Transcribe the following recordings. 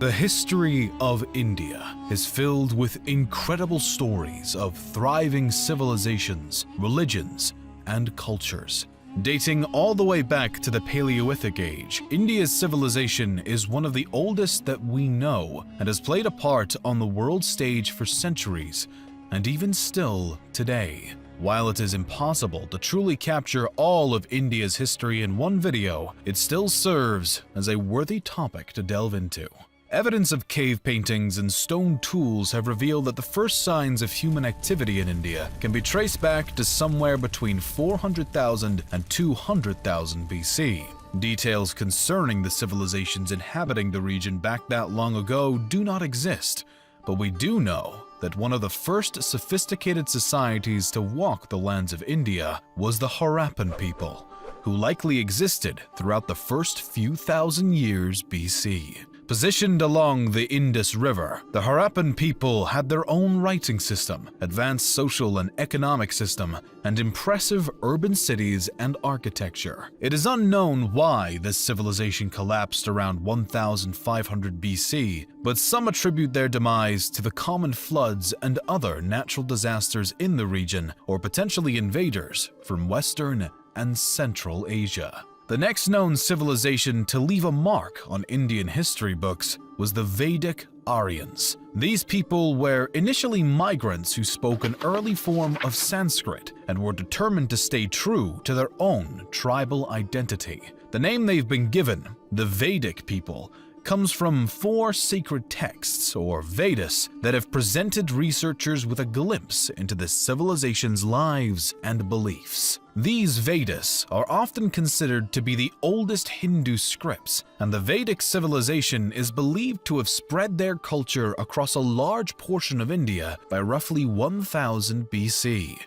The history of India is filled with incredible stories of thriving civilizations, religions, and cultures. Dating all the way back to the Paleolithic age, India's civilization is one of the oldest that we know and has played a part on the world stage for centuries, and even still today. While it is impossible to truly capture all of India's history in one video, it still serves as a worthy topic to delve into. Evidence of cave paintings and stone tools have revealed that the first signs of human activity in India can be traced back to somewhere between 400,000 and 200,000 BC. Details concerning the civilizations inhabiting the region back that long ago do not exist, but we do know that one of the first sophisticated societies to walk the lands of India was the Harappan people, who likely existed throughout the first few thousand years BC. Positioned along the Indus River, the Harappan people had their own writing system, advanced social and economic system, and impressive urban cities and architecture. It is unknown why this civilization collapsed around 1500 BC, but some attribute their demise to the common floods and other natural disasters in the region, or potentially invaders from Western and Central Asia. The next known civilization to leave a mark on Indian history books was the Vedic Aryans. These people were initially migrants who spoke an early form of Sanskrit and were determined to stay true to their own tribal identity. The name they've been given, the Vedic people, comes from 4 sacred texts, or Vedas, that have presented researchers with a glimpse into the civilization's lives and beliefs. These Vedas are often considered to be the oldest Hindu scripts, and the Vedic civilization is believed to have spread their culture across a large portion of India by roughly 1000 BC.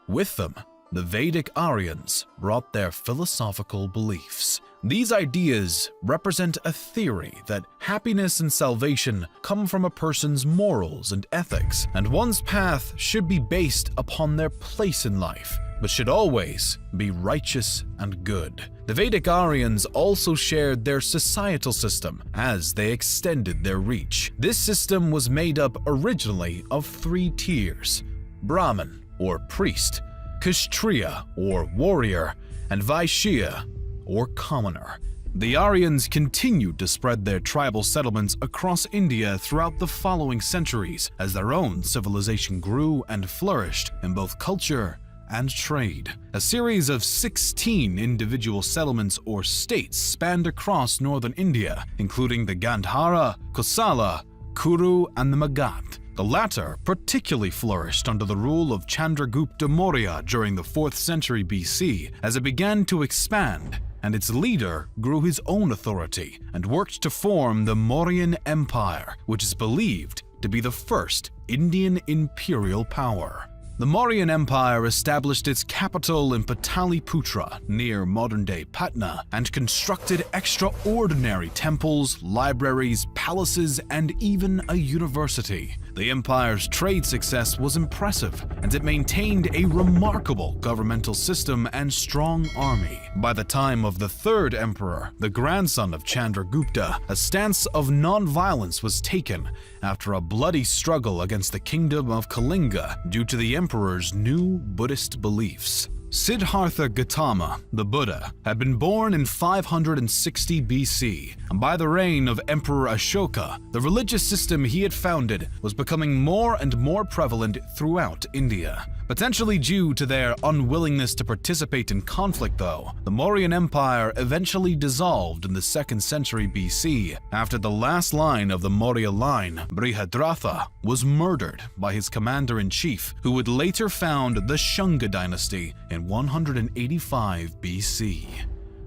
With them, the Vedic Aryans brought their philosophical beliefs. These ideas represent a theory that happiness and salvation come from a person's morals and ethics, and one's path should be based upon their place in life, but should always be righteous and good. The Vedic Aryans also shared their societal system as they extended their reach. This system was made up originally of 3 tiers: Brahmin, or priest, Kshatriya, or warrior, and Vaishya, or commoner. The Aryans continued to spread their tribal settlements across India throughout the following centuries as their own civilization grew and flourished in both culture and trade. A series of 16 individual settlements or states spanned across northern India, including the Gandhara, Kosala, Kuru, and the Magadh. The latter particularly flourished under the rule of Chandragupta Maurya during the 4th century BC as it began to expand, and its leader grew his own authority and worked to form the Mauryan Empire, which is believed to be the first Indian imperial power. The Mauryan Empire established its capital in Pataliputra near modern-day Patna and constructed extraordinary temples, libraries, palaces, and even a university. The empire's trade success was impressive, and it maintained a remarkable governmental system and strong army. By the time of the 3rd emperor, the grandson of Chandragupta, a stance of non-violence was taken after a bloody struggle against the kingdom of Kalinga due to the emperor's new Buddhist beliefs. Siddhartha Gautama, the Buddha, had been born in 560 BC, and by the reign of Emperor Ashoka, the religious system he had founded was becoming more and more prevalent throughout India. Potentially due to their unwillingness to participate in conflict though, the Mauryan Empire eventually dissolved in the 2nd century BC after the last line of the Maurya line, Brihadratha, was murdered by his commander-in-chief, who would later found the Shunga dynasty in 185 BC.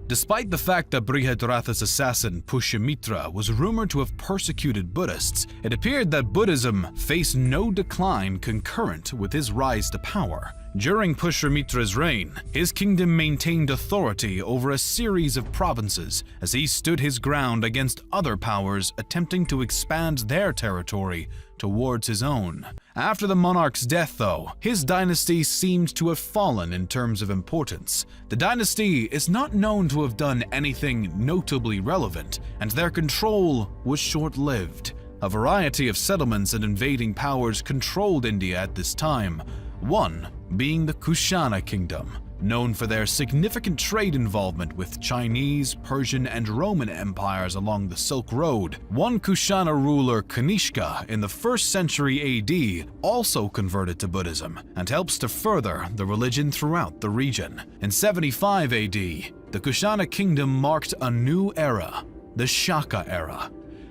Despite the fact that Brihadratha's assassin Pushyamitra was rumored to have persecuted Buddhists, it appeared that Buddhism faced no decline concurrent with his rise to power. During Pushyamitra's reign, his kingdom maintained authority over a series of provinces as he stood his ground against other powers attempting to expand their territory towards his own. After the monarch's death, though, his dynasty seemed to have fallen in terms of importance. The dynasty is not known to have done anything notably relevant, and their control was short-lived. A variety of settlements and invading powers controlled India at this time, one being the Kushana kingdom, known for their significant trade involvement with Chinese, Persian, and Roman empires along the Silk Road. One Kushana ruler, Kanishka, in the 1st century AD, also converted to Buddhism and helps to further the religion throughout the region. In 75 AD, the Kushana kingdom marked a new era, the Shaka era.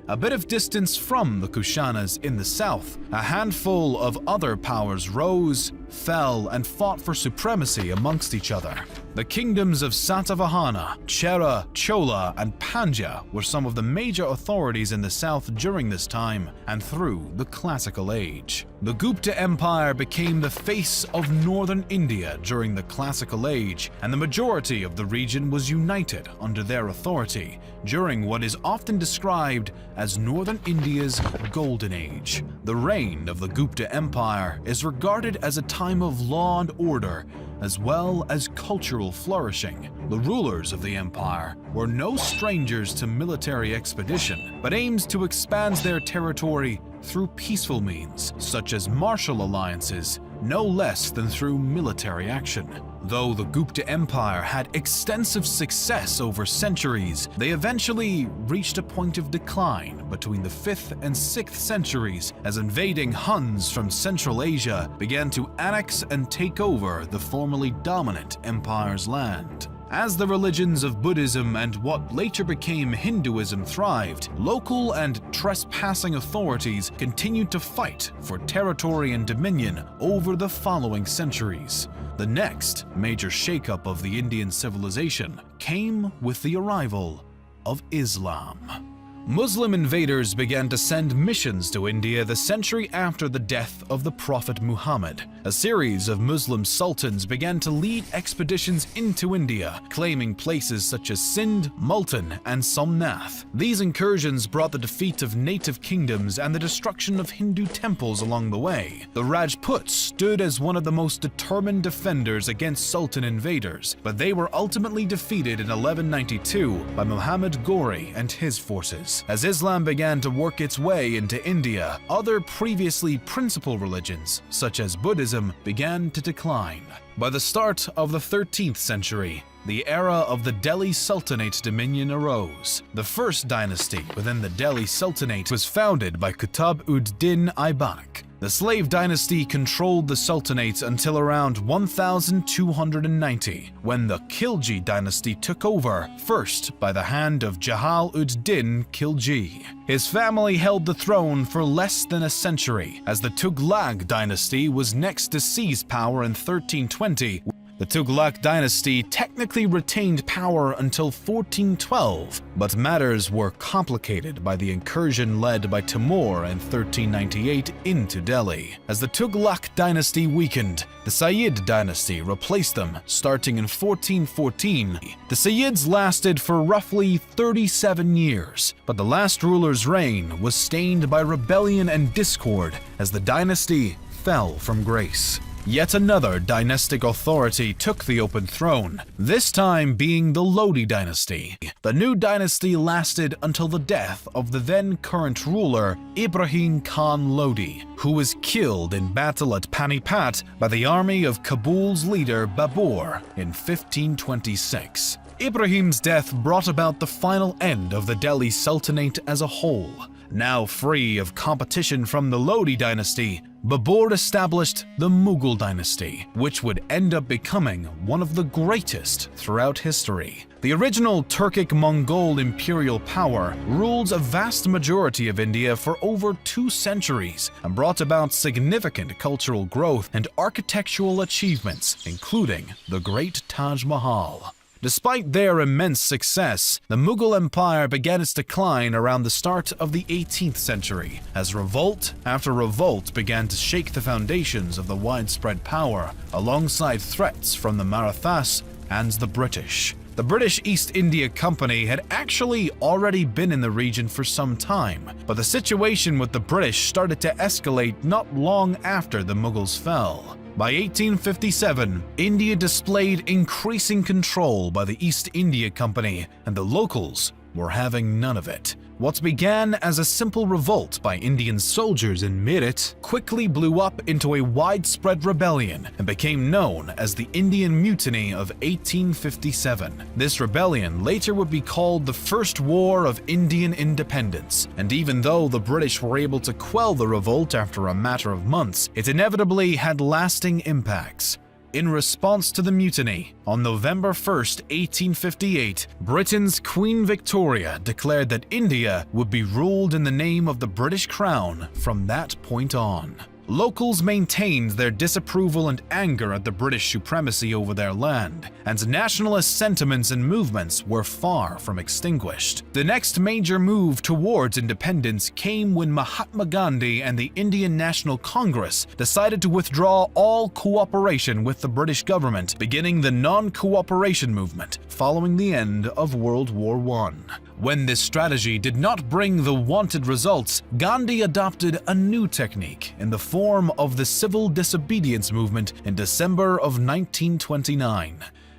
A bit of distance from the Kushanas in the south, a handful of other powers rose, fell, and fought for supremacy amongst each other. The kingdoms of Satavahana, Chera, Chola, and Pandya were some of the major authorities in the south during this time and through the Classical Age. The Gupta Empire became the face of northern India during the Classical Age, and the majority of the region was united under their authority during what is often described as northern India's Golden Age. The reign of the Gupta Empire is regarded as a time of law and order, as well as cultural flourishing. The rulers of the empire were no strangers to military expedition, but aimed to expand their territory through peaceful means, such as martial alliances, no less than through military action. Though the Gupta Empire had extensive success over centuries, they eventually reached a point of decline between the 5th and 6th centuries as invading Huns from Central Asia began to annex and take over the formerly dominant empire's land. As the religions of Buddhism and what later became Hinduism thrived, local and trespassing authorities continued to fight for territory and dominion over the following centuries. The next major shakeup of the Indian civilization came with the arrival of Islam. Muslim invaders began to send missions to India the century after the death of the Prophet Muhammad. A series of Muslim sultans began to lead expeditions into India, claiming places such as Sindh, Multan, and Somnath. These incursions brought the defeat of native kingdoms and the destruction of Hindu temples along the way. The Rajputs stood as one of the most determined defenders against Sultan invaders, but they were ultimately defeated in 1192 by Muhammad Ghori and his forces. As Islam began to work its way into India, other previously principal religions, such as Buddhism, began to decline. By the start of the 13th century, the era of the Delhi Sultanate dominion arose. The first dynasty within the Delhi Sultanate was founded by Qutb-ud-Din Aibak. The slave dynasty controlled the Sultanate until around 1290, when the Khilji dynasty took over, first by the hand of Jahal-ud-Din Khilji. His family held the throne for less than a century, as the Tughlaq dynasty was next to seize power in 1320. The Tughlaq dynasty technically retained power until 1412, but matters were complicated by the incursion led by Timur in 1398 into Delhi. As the Tughlaq dynasty weakened, the Sayyid dynasty replaced them starting in 1414. The Sayyids lasted for roughly 37 years, but the last ruler's reign was stained by rebellion and discord as the dynasty fell from grace. Yet another dynastic authority took the open throne, this time being the Lodi dynasty. The new dynasty lasted until the death of the then current ruler, Ibrahim Khan Lodi, who was killed in battle at Panipat by the army of Kabul's leader Babur in 1526. Ibrahim's death brought about the final end of the Delhi Sultanate as a whole. Now free of competition from the Lodi dynasty, Babur established the Mughal dynasty, which would end up becoming one of the greatest throughout history. The original Turkic-Mongol imperial power ruled a vast majority of India for over 2 centuries and brought about significant cultural growth and architectural achievements, including the Great Taj Mahal. Despite their immense success, the Mughal Empire began its decline around the start of the 18th century, as revolt after revolt began to shake the foundations of the widespread power, alongside threats from the Marathas and the British. The British East India Company had actually already been in the region for some time, but the situation with the British started to escalate not long after the Mughals fell. By 1857, India displayed increasing control by the East India Company, and the locals were having none of it. What began as a simple revolt by Indian soldiers in Meerut quickly blew up into a widespread rebellion and became known as the Indian Mutiny of 1857. This rebellion later would be called the First War of Indian Independence, and even though the British were able to quell the revolt after a matter of months, it inevitably had lasting impacts. In response to the mutiny, on November 1, 1858, Britain's Queen Victoria declared that India would be ruled in the name of the British Crown from that point on. Locals maintained their disapproval and anger at the British supremacy over their land, and nationalist sentiments and movements were far from extinguished. The next major move towards independence came when Mahatma Gandhi and the Indian National Congress decided to withdraw all cooperation with the British government, beginning the non-cooperation movement following the end of World War I. When this strategy did not bring the wanted results, Gandhi adopted a new technique in the form of the civil disobedience movement in December of 1929.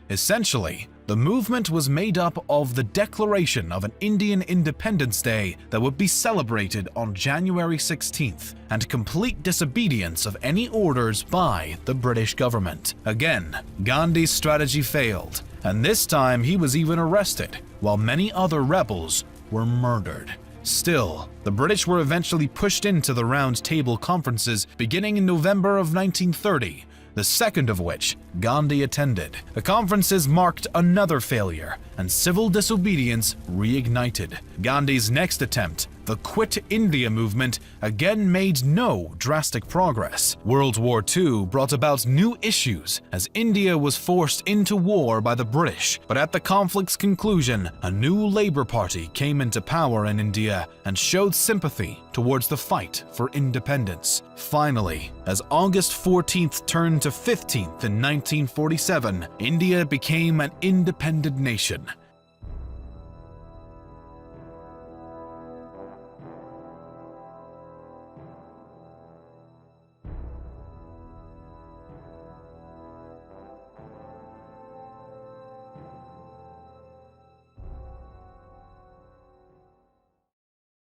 Essentially, the movement was made up of the declaration of an Indian Independence Day that would be celebrated on January 16th, and complete disobedience of any orders by the British government. Again, Gandhi's strategy failed, and this time he was even arrested, while many other rebels were murdered. Still, the British were eventually pushed into the Round Table conferences beginning in November of 1930, the second of which Gandhi attended. The conferences marked another failure, and civil disobedience reignited. Gandhi's next attempt, the Quit India movement, again made no drastic progress. World War II brought about new issues as India was forced into war by the British, but at the conflict's conclusion, a new Labour Party came into power in India and showed sympathy towards the fight for independence. Finally, as August 14th turned to 15th in 1947, India became an independent nation,